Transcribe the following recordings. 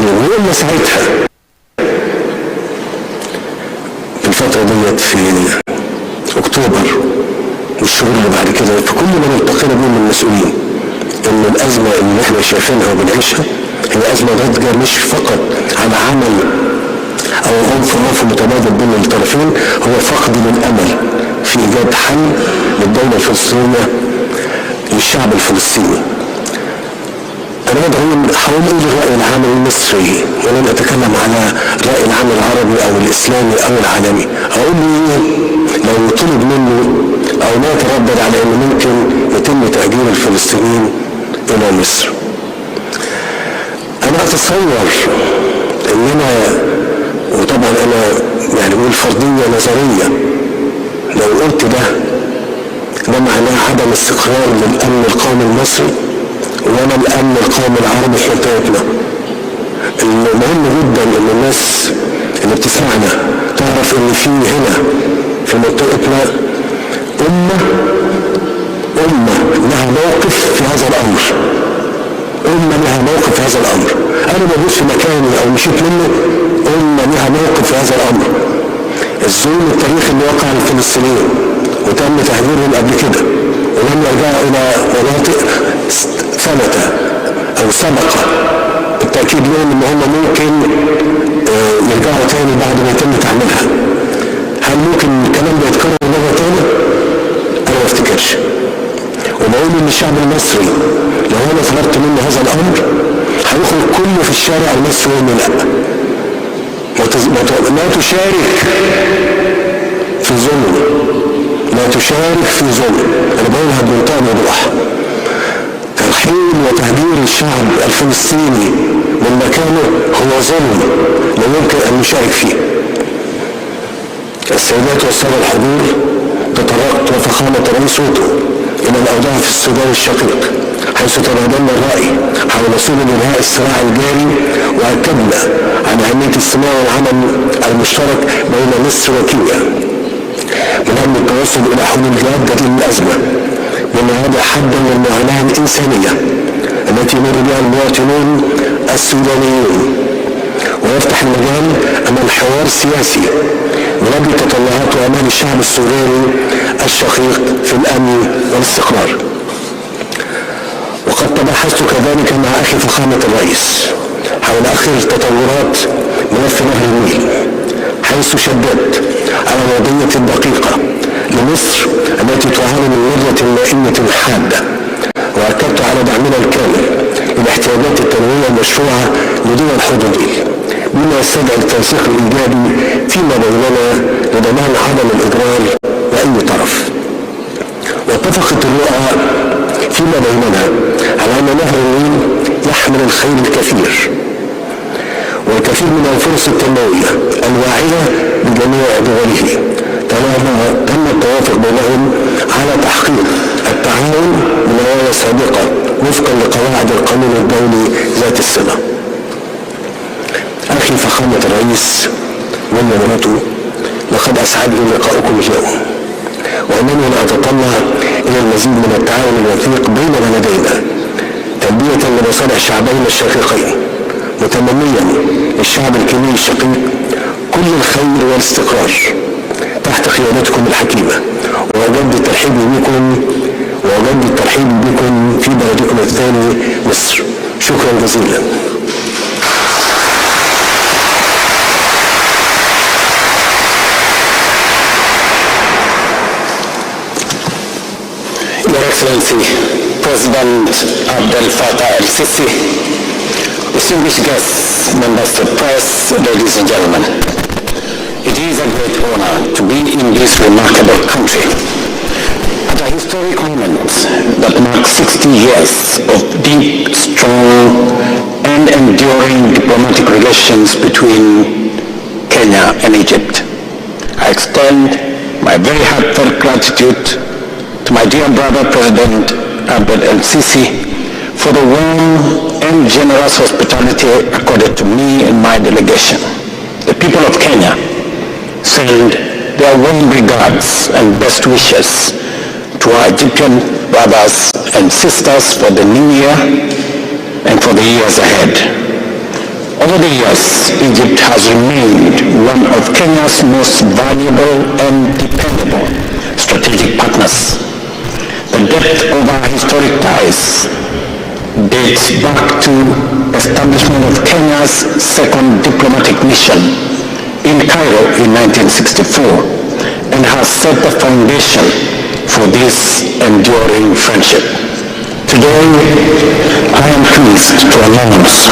المسلمين. وقلنا ساعتها في الفترة ديت في اكتوبر والشهور اللي بعد كده في كل ما نلتقينا بهم المسؤولين ان الازمة اللي احنا شايفينها وبنعيشها هي ازمة ناتجة مش فقط على عمل او عنف متبادل بين الطرفين، هو فقد للامل في ايجاد حل للدولة الفلسطينية للشعب الفلسطيني. انا هقول ايه الرأي العام المصري ولن اتكلم على الرأي العام العربي او الاسلامي او العالمي. هقول ايه لو طلب منه او لا يتردد على انه ممكن يتم تهجير الفلسطينيين الى مصر. انا اتصور اننا، وطبعا انا يعني بقول فرضية نظرية، لو قلت ده معناه عدم استقرار للامن القومي المصري ولا الامن القومي العربي في منطقتنا. المهم جدا ان الناس اللي بتسمعنا تعرف ان في هنا في منطقتنا امه لها موقف في هذا الامر. لها موقف في هذا الامر. انا موجود في مكاني او مشيت منه، لها موقف في هذا الامر. الظلم التاريخي اللي وقع للفلسطينيين وتم تهجيرهم قبل كده ولم يرجعوا الى مناطق ثبت او سبق بالتاكيد لهم ان هم ممكن يرجعوا تاني بعد ما يتم تعميرها. هل ممكن الكلام ده يتكرر مره تاني؟ انا ما افتكرش. وبقول ان الشعب المصري لو انا طلبت منه هذا الامر هيخرج كله في الشارع المصري ويقول لا، لا تشارك في ظلم، لا تشارك في ظلم. انا بقولها بمنتهى الوضوح. ترحيل وتهجير الشعب الفلسطيني من مكانه هو ظلم لا يمكن ان نشارك فيه. السيدات والساده الحضور، تطرقت وفخامه الرئيس روتو الى الاوضاع في السودان الشقيق حيث تبادلنا الراي حول سبل انهاء الصراع الجاري، واكدنا على اهميه استماع العمل المشترك بين مصر وكينيا من اجل التوصل الى حلول جاده للازمه بما يضع حدا للمعاناه الانسانيه التي يمر بها المواطنون السودانيون، ويفتح المجال امام حوار سياسي من اجل تطلعات وامال الشعب السوداني الشقيق في الامن والاستقرار. وقد تبحثت كذلك مع اخي فخامه الرئيس حول اخر تطورات ملف نهر النيل، حيث شددت على الوضعيه الدقيقه لمصر التي تعاني من مرة مائية حادة، واكدت على دعمنا الكامل للاحتياجات التنمويه المشروعه لدول حوض النيل بما يستدعي التنسيق الايجابي فيما بيننا لضمان عدم الاضرار باي طرف. واتفقت الرؤى فيما بيننا على ان نهر النيل يحمل الخير الكثير والكثير من الفرص التنمويه الواعيه بجميع دوله. تم التوافق بينهم على تحقيق التعاون بنوايا سابقه وفقا لقواعد القانون الدولي ذات الصله. اخي فخامه الرئيس والمناته، لقد اسعدني لقاؤكم اليوم، وانني اتطلع الى المزيد من التعاون الوثيق بين بلدينا تلبيه لمصالح شعبينا الشقيقين، متمنيا للشعب الكيني الشقيق كل الخير والاستقرار تحت قيادتكم الحكيمه، واجدد الترحيب بكم في بلدكم الثاني مصر. شكرا جزيلا. Your Excellency, President Abdel Fattah el-Sisi, distinguished guests, members of the press, ladies and gentlemen. It is a great honor to be in this remarkable country at a historic moment that marks 60 years of deep, strong, and enduring diplomatic relations between Kenya and Egypt. I extend my very heartfelt gratitude to my dear brother President Abdel el-Sisi for the warm and generous hospitality accorded to me and my delegation. The people of Kenya send their warm regards and best wishes to our Egyptian brothers and sisters for the new year and for the years ahead. Over the years, Egypt has remained one of Kenya's most valuable and dependable strategic partners. The depth of our historic ties dates back to establishment of Kenya's second diplomatic mission in Cairo in 1964 and has set the foundation for this enduring friendship. Today, I am pleased to announce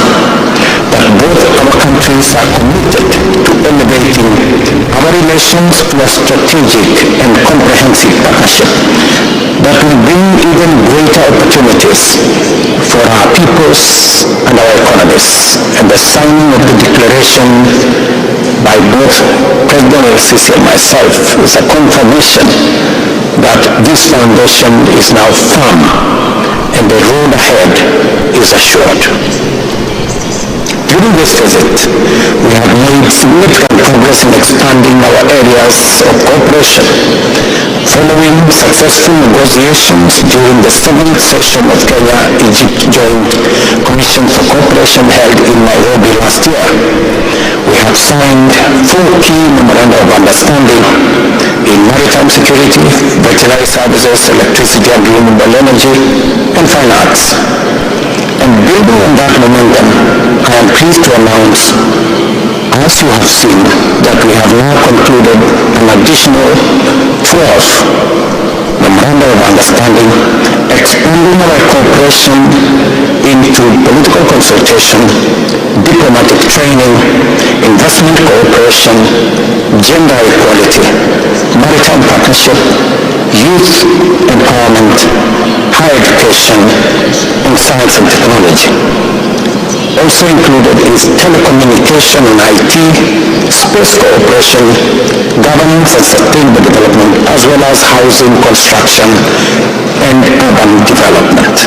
that both our countries are committed to elevating our relations to a strategic and comprehensive partnership that will bring even greater opportunities for our peoples and our economies. And the signing of the declaration by both President El-Sisi and myself is a confirmation that this foundation is now firm and the road ahead is assured. During this visit, we have made significant progress in expanding our areas of cooperation. Following successful negotiations during the 7th session of Kenya-Egypt Joint Commission for Cooperation held in Nairobi last year, we have signed 4 key memoranda of understanding in maritime security, veterinary services, electricity and renewable energy, and fine arts. And building on that momentum, I am pleased to announce, as you have seen, that we have now concluded an additional 12 memoranda of understanding, expanding our cooperation into political consultation, diplomatic training, investment cooperation, gender equality, maritime partnership, youth empowerment, higher education, and science and technology. Also included is telecommunication and IT, space cooperation, governance and sustainable development, as well as housing, construction, and urban development.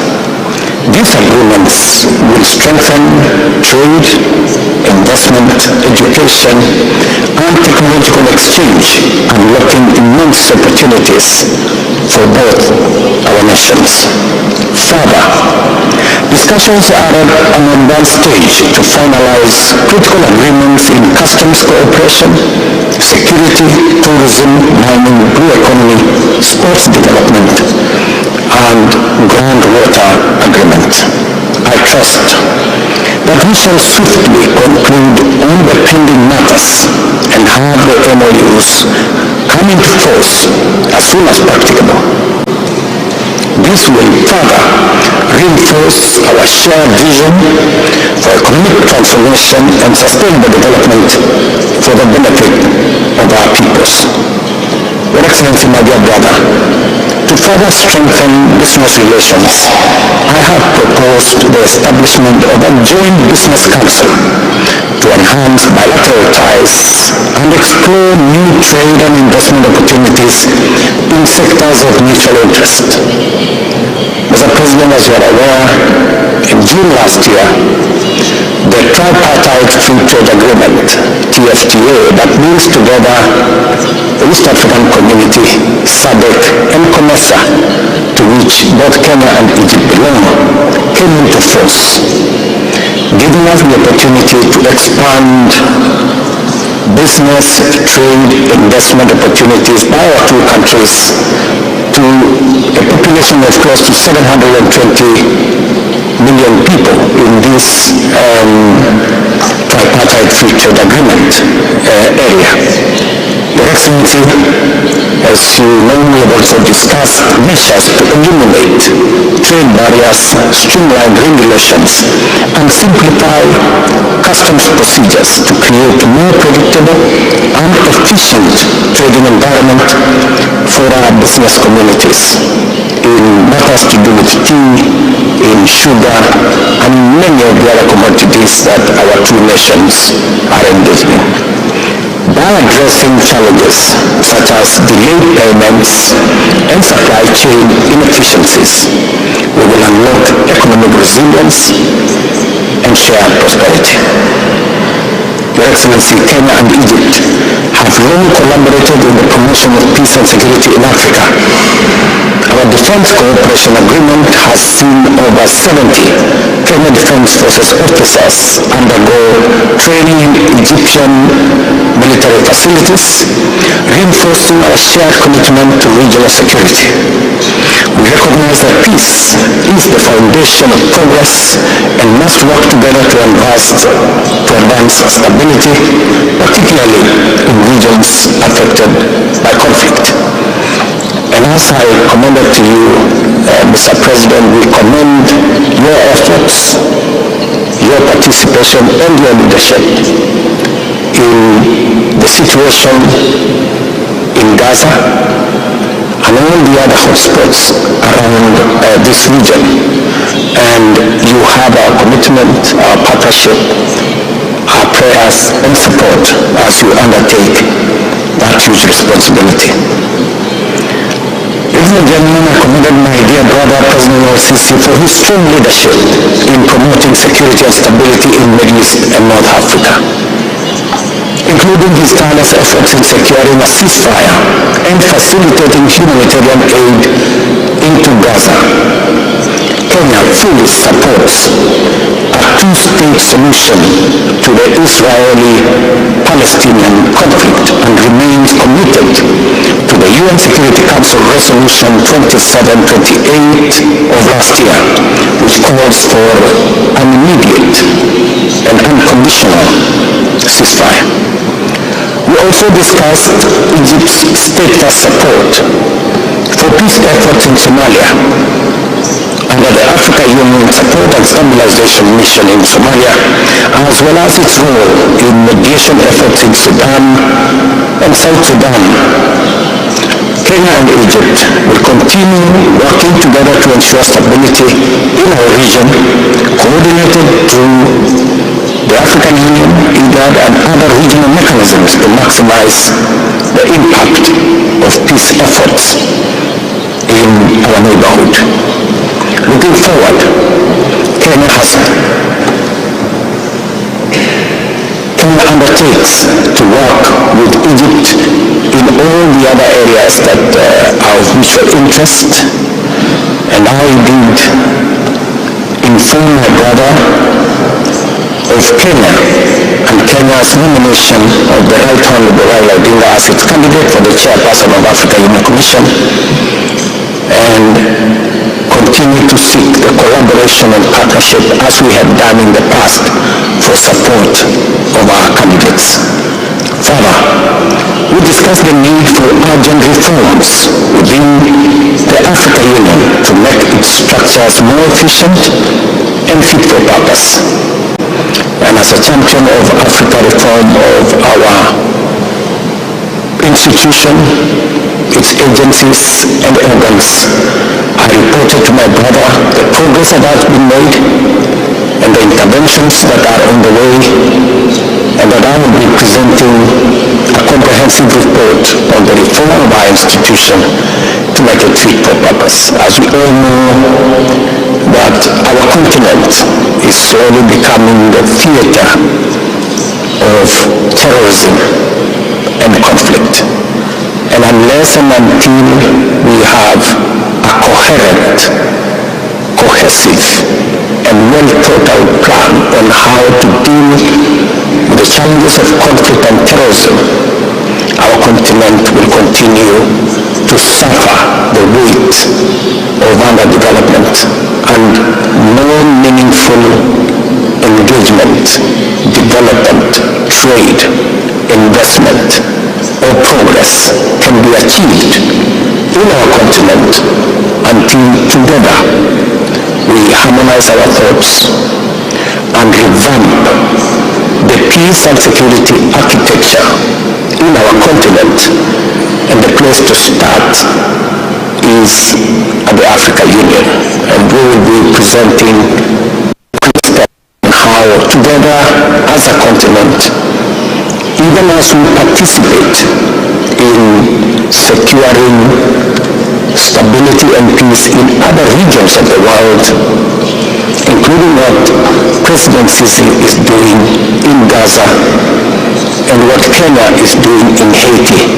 These agreements will strengthen trade, investment, education, and technological exchange, unlocking immense opportunities for both our nations. Further, discussions are at an advanced stage to finalize critical agreements in customs cooperation, security, tourism, mining, blue economy, sports development, and groundwater agreement. I trust that we shall swiftly conclude all the pending matters and have the MOUs come into force as soon as practicable. This will further reinforce our shared vision for economic transformation and sustainable development for the benefit of our peoples. Your Excellency, my dear brother, to further strengthen business relations, I have proposed the establishment of a joint business council to enhance bilateral ties and explore new trade and investment opportunities in sectors of mutual interest. Mr. President, as you are aware, in June last year, the tripartite free trade agreement, TFTA, that brings together the East African Community, SADC, and COMESA, to which both Kenya and Egypt belong, came into force, giving us the opportunity to expand business, trade, investment opportunities by our two countries to a population of close to 720 million people in this tripartite free trade agreement area. Your Excellency, as you know, we have also discussed measures to eliminate trade barriers, streamline regulations, and simplify customs procedures to create a more predictable and efficient trading environment for our business communities in matters to do with tea, in sugar, and many of the other commodities that our two nations are engaged in. By addressing challenges such as delayed payments and supply chain inefficiencies, we will unlock economic resilience and share prosperity. Your Excellency, Kenya and Egypt have long collaborated in the promotion of peace and security in Africa. Our defense cooperation agreement has seen over 70 Kenyan Defense Forces officers undergo training in Egyptian military facilities, reinforcing our shared commitment to regional security. We recognize that peace is the foundation of progress and must work together to advance stability, particularly in regions affected by conflict. And as I commended to you, Mr. President, we commend your efforts, your participation, and your leadership in the situation in Gaza and all the other hotspots around this region. And you have our commitment, our partnership, our prayers and support as you undertake that huge responsibility. Ladies and gentlemen, I commended my dear brother, President al-Sisi, for his strong leadership in promoting security and stability in Middle East and North Africa, including his tireless efforts in securing a ceasefire and facilitating humanitarian aid into Gaza. Kenya fully supports a two-state solution to the Israeli-Palestinian conflict and remains committed to the UN Security Council Resolution 2728 of last year, which calls for an immediate and unconditional ceasefire. We also discussed Egypt's steadfast support for peace efforts in Somalia under the Africa Union Support and Stabilization Mission in Somalia, as well as its role in mediation efforts in Sudan and South Sudan. Kenya and Egypt will continue working together to ensure stability in our region, coordinated through the African Union, IGAD, and other regional mechanisms to maximize the impact of peace efforts in our neighborhood. Looking forward, Kenya undertakes to work with Egypt in all the other areas that are of mutual interest, and I did inform my brother of Kenya and Kenya's nomination of the Right Honorable Raila Odinga as its candidate for the chairperson of Africa Union Commission, and continue to seek the collaboration and partnership as we have done in the past for support of our candidates. Further, we discussed the need for urgent reforms within the Africa Union to make its structures more efficient and fit for purpose. And as a champion of Africa reform of our institution, its agencies and organs, I reported to my brother the progress that has been made and the interventions that are on the way, and that I will be presenting a comprehensive report on the reform of our institution to make it fit for purpose. As we all know, that our continent is slowly becoming the theater of terrorism and conflict. And unless and until we have a coherent, cohesive, and well-thought-out plan on how to deal with the challenges of conflict and terrorism, our continent will continue to suffer the weight of underdevelopment and no meaningful engagement, development, trade, investment, or progress can be achieved in our continent until together we harmonize our thoughts and revamp the peace and security architecture in our continent. And the place to start is at the Africa Union, and we will be presenting how together as a continent, even as we participate in securing stability and peace in other regions of the world, including what President Sisi is doing in Gaza and what Kenya is doing in Haiti.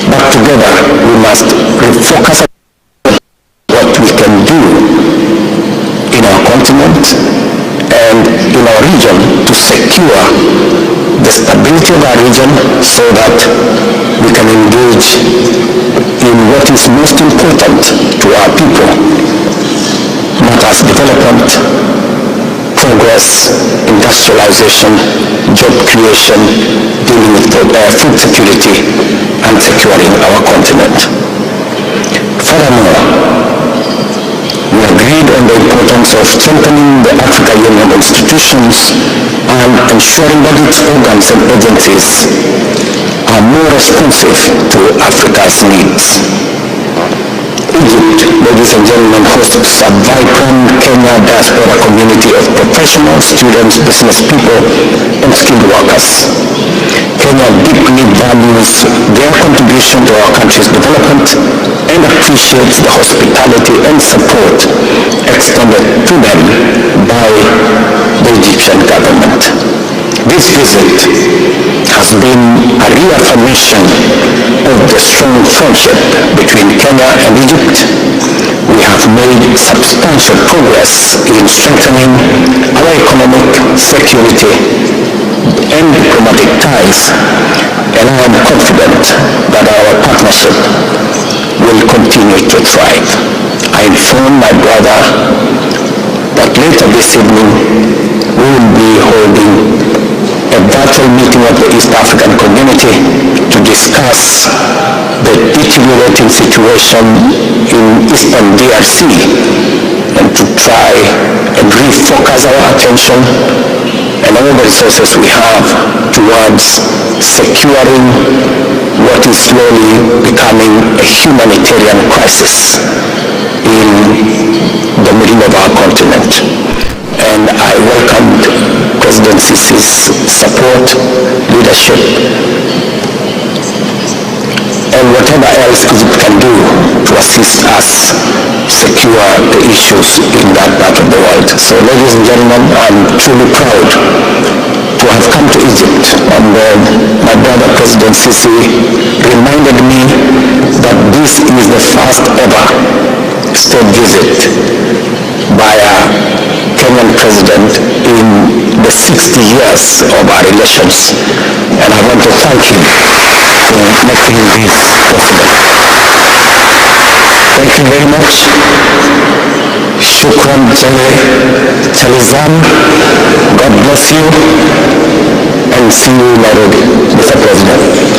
But together we must refocus secure the stability of our region so that we can engage in what is most important to our people, matters development, progress, industrialization, job creation, dealing with food security, and securing our continent. Furthermore, we agreed on the importance of strengthening the African Union institutions and ensuring that its organs and agencies are more responsive to Africa's needs. Egypt, ladies and gentlemen, hosts a vibrant Kenya diaspora community of professionals, students, business people, and skilled workers. Kenya deeply values their contribution to our country's development and appreciates the hospitality and support extended to them by the Egyptian government. This visit has been a reaffirmation of the strong friendship between Kenya and Egypt. We have made substantial progress in strengthening our economic, security, and diplomatic ties, and I am confident that our partnership will continue to thrive. I informed my brother that later this evening we will be holding a virtual meeting of the East African community to discuss the deteriorating situation in Eastern DRC and to try and refocus our attention and all the resources we have towards securing what is slowly becoming a humanitarian crisis in the middle of our continent. And I welcomed President Sisi's support, leadership, and whatever else Egypt can do to assist us secure the issues in that part of the world. So ladies and gentlemen, I'm truly proud to have come to Egypt, and my brother President Sisi reminded me that this is the first ever state visit by a Kenyan president in the 60 years of our relations, and I want to thank him for making this possible. Thank you very much. Shukran Chalizam. God bless you, and see you in Nairobi, Mr. President.